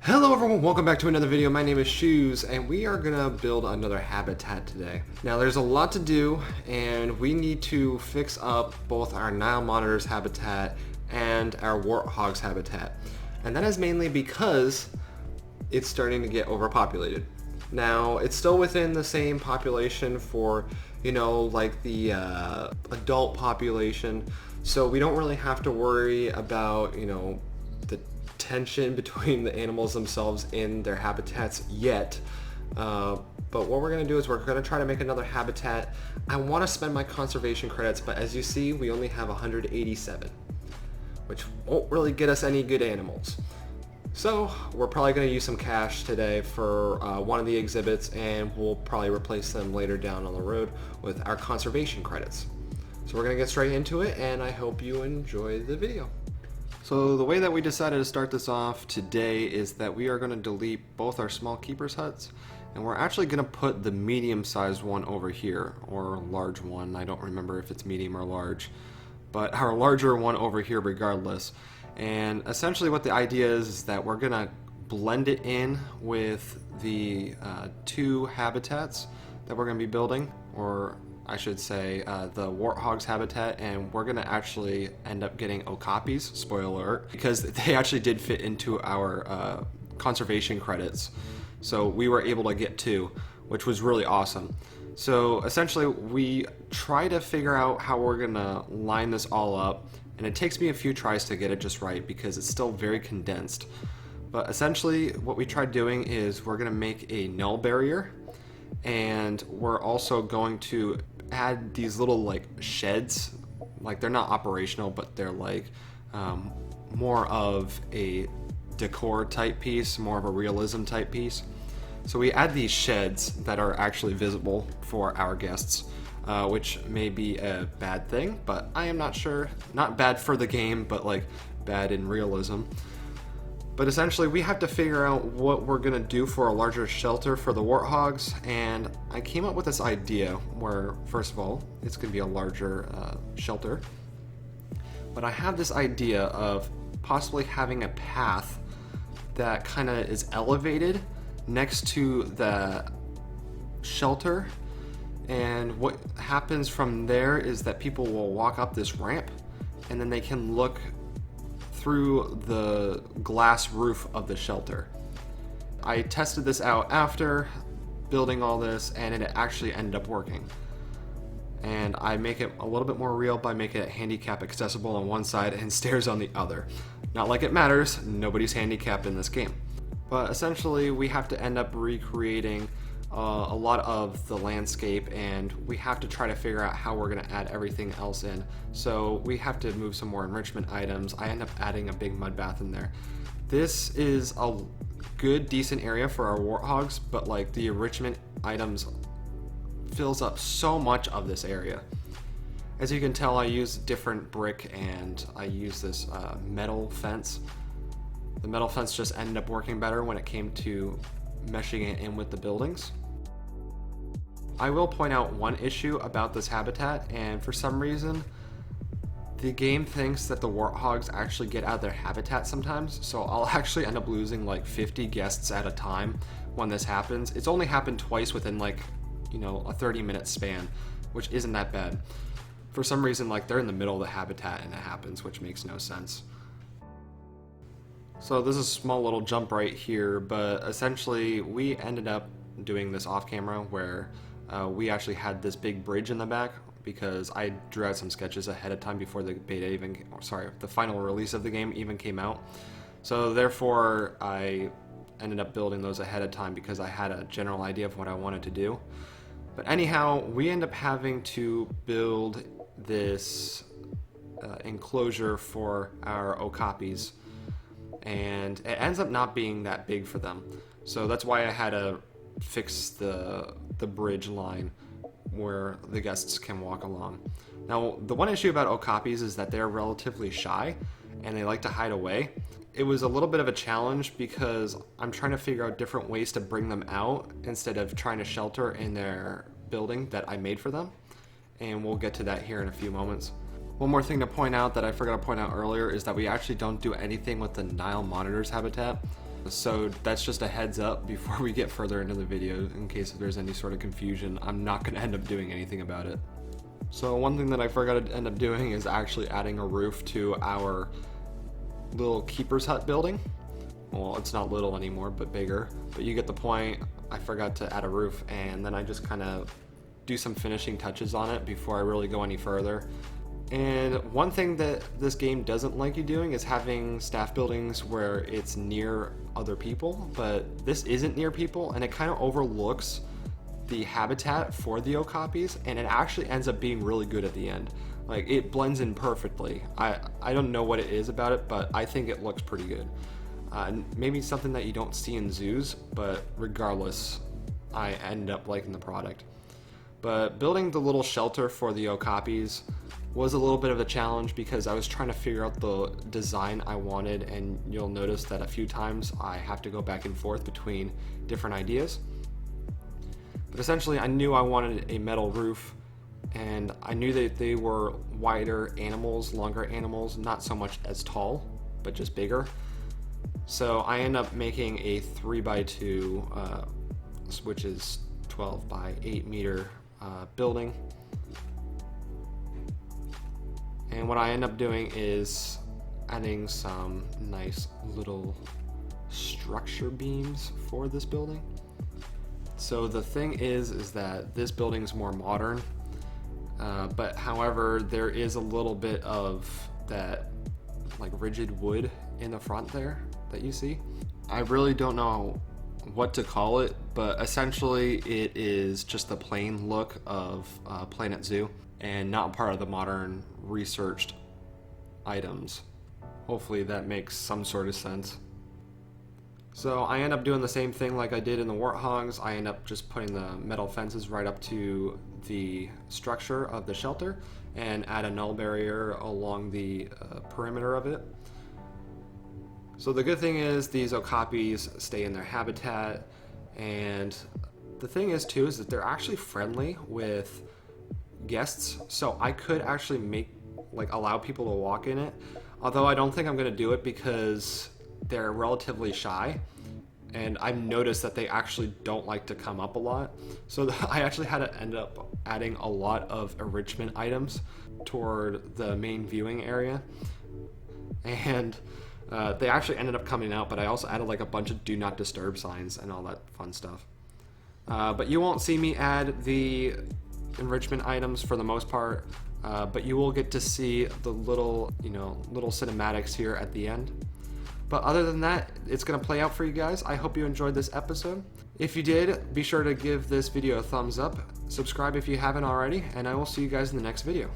Hello everyone, welcome back to another video. My name is Shoes and we are gonna build another habitat today. Now there's a lot to do and we need to fix up both our Nile monitors habitat and our warthogs habitat. And that is mainly because it's starting to get overpopulated. Now it's still within the same population for, like the adult population. So we don't really have to worry about, the tension between the animals themselves in their habitats yet. But what we're going to do is we're going to try to make another habitat. I want to spend my conservation credits, but as you see, we only have 187, which won't really get us any good animals. So we're probably going to use some cash today for one of the exhibits, and we'll probably replace them later down on the road with our conservation credits. So we're going to get straight into it, and I hope you enjoy the video. So the way that we decided to start this off today is that we are going to delete both our small keepers huts, and we're actually going to put the medium-sized one over here, or large one. I don't remember if it's medium or large, but our larger one over here regardless. And essentially what the idea is that we're going to blend it in with the two habitats that we're going to be building, or I should say the warthogs habitat, and we're going to actually end up getting Okapis, spoiler alert, because they actually did fit into our conservation credits. So we were able to get two, which was really awesome. So essentially we try to figure out how we're going to line this all up, and it takes me a few tries to get it just right because it's still very condensed. But essentially what we tried doing is we're going to make a null barrier, and we're also going to add these little like sheds. Like they're not operational, but they're like more of a decor type piece, more of a realism type piece. So we add these sheds that are actually visible for our guests, which may be a bad thing, but I am not sure. Not bad for the game, but like bad in realism. But essentially we have to figure out what we're going to do for a larger shelter for the warthogs, and I came up with this idea where, first of all, it's going to be a larger shelter. But I have this idea of possibly having a path that kind of is elevated next to the shelter, and what happens from there is that people will walk up this ramp and then they can look through the glass roof of the shelter. I tested this out after building all this, and it actually ended up working. And I make it a little bit more real by making it handicap accessible on one side and stairs on the other. Not like it matters, nobody's handicapped in this game. But essentially we have to end up recreating a lot of the landscape, and we have to try to figure out how we're going to add everything else in. So we have to move some more enrichment items. I end up adding a big mud bath in there. This is a good, decent area for our warthogs, but like the enrichment items fills up so much of this area. As you can tell, I use different brick and I use this metal fence. The metal fence just ended up working better when it came to meshing it in with the buildings. I will point out one issue about this habitat, and for some reason the game thinks that the warthogs actually get out of their habitat sometimes, so I'll actually end up losing like 50 guests at a time when this happens. It's only happened twice within like, a 30-minute span, which isn't that bad. For some reason, like, they're in the middle of the habitat and it happens, which makes no sense. So this is a small little jump right here, but essentially we ended up doing this off camera where we actually had this big bridge in the back because I drew out some sketches ahead of time before the the final release of the game even came out. So therefore I ended up building those ahead of time because I had a general idea of what I wanted to do. But anyhow, we end up having to build this enclosure for our Okapis, and it ends up not being that big for them. So that's why I had to fix the bridge line where the guests can walk along. Now, the one issue about Okapis is that they're relatively shy and they like to hide away. It was a little bit of a challenge because I'm trying to figure out different ways to bring them out instead of trying to shelter in their building that I made for them. And we'll get to that here in a few moments. One more thing to point out that I forgot to point out earlier is that we actually don't do anything with the Nile monitors habitat. So that's just a heads up before we get further into the video, in case if there's any sort of confusion. I'm not going to end up doing anything about it. So one thing that I forgot to end up doing is actually adding a roof to our little keeper's hut building. Well, it's not little anymore, but bigger. But you get the point. I forgot to add a roof, and then I just kind of do some finishing touches on it before I really go any further. And one thing that this game doesn't like you doing is having staff buildings where it's near other people, but this isn't near people, and it kind of overlooks the habitat for the Okapis, and it actually ends up being really good at the end. Like, it blends in perfectly. I don't know what it is about it, but I think it looks pretty good. Maybe something that you don't see in zoos, but regardless, I end up liking the product. But building the little shelter for the Okapis was a little bit of a challenge because I was trying to figure out the design I wanted, and you'll notice that a few times I have to go back and forth between different ideas. But essentially, I knew I wanted a metal roof, and I knew that they were wider animals, longer animals, not so much as tall, but just bigger. So I end up making a 3x2, which is 12 by 8 meter building. And what I end up doing is adding some nice little structure beams for this building. So the thing is that this building's more modern, but however, there is a little bit of that like rigid wood in the front there that you see. I really don't know what to call it, but essentially it is just the plain look of Planet Zoo and not part of the modern researched items. Hopefully that makes some sort of sense. So I end up doing the same thing like I did in the Warthogs. I end up just putting the metal fences right up to the structure of the shelter and add a null barrier along the perimeter of it. So the good thing is these Okapis stay in their habitat, and the thing is too is that they're actually friendly with guests, so I could actually allow people to walk in it, although I don't think I'm going to do it because they're relatively shy, and I've noticed that they actually don't like to come up a lot. So I actually had to end up adding a lot of enrichment items toward the main viewing area, and they actually ended up coming out, but I also added like a bunch of do not disturb signs and all that fun stuff. But you won't see me add the enrichment items for the most part, but you will get to see the little cinematics here at the end. But other than that, it's going to play out for you guys. I hope you enjoyed this episode. If you did, be sure to give this video a thumbs up, subscribe if you haven't already, and I will see you guys in the next video.